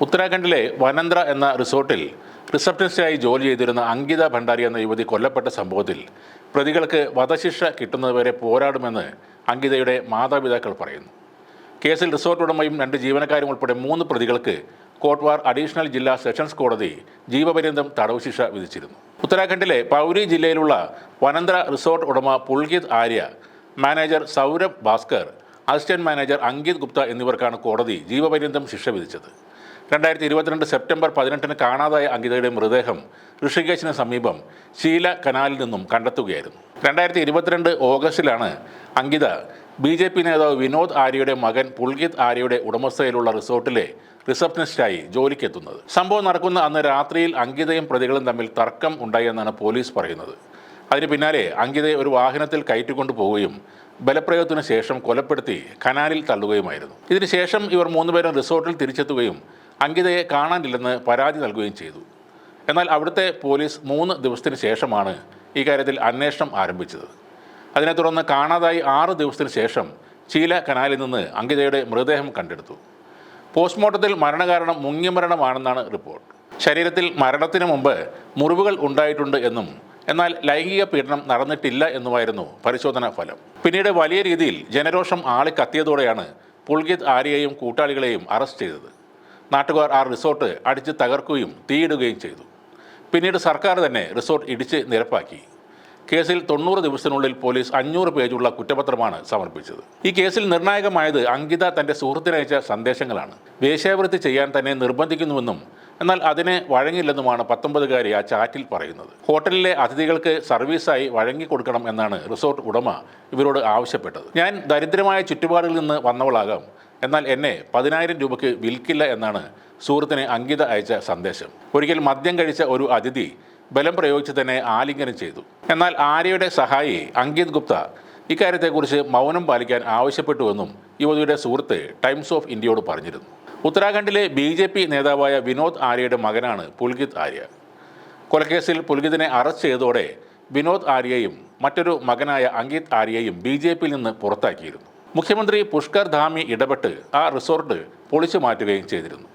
ഉത്തരാഖണ്ഡിലെ വനന്ദ്ര എന്ന റിസോർട്ടിൽ റിസപ്ഷനിസ്റ്റായി ജോലി ചെയ്തിരുന്ന അങ്കിത ഭണ്ഡാരി എന്ന യുവതി കൊല്ലപ്പെട്ട സംഭവത്തിൽ പ്രതികൾക്ക് വധശിക്ഷ കിട്ടുന്നതുവരെ പോരാടുമെന്ന് അങ്കിതയുടെ മാതാപിതാക്കൾ പറയുന്നു. കേസിൽ റിസോർട്ട് ഉടമയും 2 ജീവനക്കാരും ഉൾപ്പെടെ 3 പ്രതികൾക്ക് കോട്ട്വാർ അഡീഷണൽ ജില്ലാ സെഷൻസ് കോടതി ജീവപര്യന്തം തടവ് ശിക്ഷ വിധിച്ചിരുന്നു. ഉത്തരാഖണ്ഡിലെ പൗരി ജില്ലയിലുള്ള വനന്ദ്ര റിസോർട്ട് ഉടമ Pulkit Arya, manager Saurabh Bhaskar, assistant manager Ankit Gupta എന്നിവർക്കാണ് കോടതി ജീവപര്യന്തം ശിക്ഷ വിധിച്ചത്. 2022 സെപ്റ്റംബർ 18 കാണാതായ അങ്കിതയുടെ മൃതദേഹം ഋഷികേശിന് സമീപം ശീല കനാലിൽ നിന്നും കണ്ടെത്തുകയായിരുന്നു. 2022 ഓഗസ്റ്റിലാണ് അങ്കിത BJP നേതാവ് വിനോദ് ആര്യയുടെ മകൻ പുൽകിത് ആര്യയുടെ ഉടമസ്ഥയിലുള്ള റിസോർട്ടിലെ റിസപ്ഷനിസ്റ്റായി ജോലിക്കെത്തുന്നത്. സംഭവം നടക്കുന്ന അന്ന് രാത്രിയിൽ അങ്കിതയും പ്രതികളും തമ്മിൽ തർക്കം ഉണ്ടായെന്നാണ് പോലീസ് പറയുന്നത്. അതിന് പിന്നാലെ അങ്കിതയെ ഒരു വാഹനത്തിൽ കയറ്റിക്കൊണ്ടു പോവുകയും ബലപ്രയോഗത്തിന് ശേഷം കൊലപ്പെടുത്തി കനാലിൽ തള്ളുകയുമായിരുന്നു. ഇതിനുശേഷം ഇവർ 3 പേരും റിസോർട്ടിൽ തിരിച്ചെത്തുകയും അങ്കിതയെ കാണാനില്ലെന്ന് പരാതി നൽകുകയും ചെയ്തു. എന്നാൽ അവിടുത്തെ പോലീസ് 3 ദിവസത്തിന് ശേഷമാണ് ഇക്കാര്യത്തിൽ അന്വേഷണം ആരംഭിച്ചത്. അതിനെ തുടർന്ന് കാണാതായി 6 ദിവസത്തിന് ശേഷം ശീല കനാലിൽ നിന്ന് അങ്കിതയുടെ മൃതദേഹം കണ്ടെടുത്തു. പോസ്റ്റ്മോർട്ടത്തിൽ മരണകാരണം മുങ്ങിമരണമാണെന്നാണ് റിപ്പോർട്ട്. ശരീരത്തിൽ മരണത്തിന് മുമ്പ് മുറിവുകൾ ഉണ്ടായിട്ടുണ്ട് എന്നും എന്നാൽ ലൈംഗിക പീഡനം നടന്നിട്ടില്ല എന്നുമായിരുന്നു പരിശോധനാ ഫലം. പിന്നീട് വലിയ രീതിയിൽ ജനരോഷം ആളിക്കത്തിയതോടെയാണ് പുൽകിത് ആര്യയെയും കൂട്ടാളികളെയും അറസ്റ്റ് ചെയ്തത്. നാട്ടുകാർ ആ റിസോർട്ട് അടിച്ച് തകർക്കുകയും തീയിടുകയും ചെയ്തു. പിന്നീട് സർക്കാർ തന്നെ റിസോർട്ട് ഇടിച്ച് നിരപ്പാക്കി. കേസിൽ 90 ദിവസത്തിനുള്ളിൽ പോലീസ് 500 പേജുള്ള കുറ്റപത്രമാണ് സമർപ്പിച്ചത്. ഈ കേസിൽ നിർണായകമായത് അങ്കിത തൻ്റെ സുഹൃത്തിനയച്ച സന്ദേശങ്ങളാണ്. വേശ്യാവൃത്തി ചെയ്യാൻ തന്നെ നിർബന്ധിക്കുന്നുവെന്നും എന്നാൽ അതിന് വഴങ്ങില്ലെന്നുമാണ് 19-കാരി ആ ചാറ്റിൽ പറയുന്നത്. ഹോട്ടലിലെ അതിഥികൾക്ക് സർവീസായി വഴങ്ങിക്കൊടുക്കണം എന്നാണ് റിസോർട്ട് ഉടമ ഇവരോട് ആവശ്യപ്പെട്ടത്. ഞാൻ ദരിദ്രമായ ചുറ്റുപാടുകളിൽ നിന്ന് വന്നവളാകാം, എന്നാൽ എന്നെ 10,000 രൂപയ്ക്ക് വിൽക്കില്ല എന്നാണ് സുഹൃത്തിന് അങ്കിത അയച്ച സന്ദേശം. ഒരിക്കൽ മദ്യം കഴിച്ച ഒരു അതിഥി ബലം പ്രയോഗിച്ച് തന്നെ ആലിംഗനം ചെയ്തു. എന്നാൽ ആര്യയുടെ സഹായി അങ്കിത് ഗുപ്ത ഇക്കാര്യത്തെക്കുറിച്ച് മൗനം പാലിക്കാൻ ആവശ്യപ്പെട്ടുവെന്നും യുവതിയുടെ സുഹൃത്ത് ടൈംസ് ഓഫ് ഇന്ത്യയോട് പറഞ്ഞിരുന്നു. ഉത്തരാഖണ്ഡിലെ BJP നേതാവായ വിനോദ് ആര്യയുടെ മകനാണ് പുൽകിത് ആര്യ. കൊലക്കേസിൽ പുൽകിതിനെ അറസ്റ്റ് ചെയ്തതോടെ വിനോദ് ആര്യയെയും മറ്റൊരു മകനായ അങ്കിത് ആര്യയെയും BJPയിൽ നിന്ന് പുറത്താക്കിയിരുന്നു. മുഖ്യമന്ത്രി പുഷ്കർ ധാമി ഇടപെട്ട് ആ റിസോർട്ട് പൊളിച്ചു മാറ്റുകയും ചെയ്തിരുന്നു.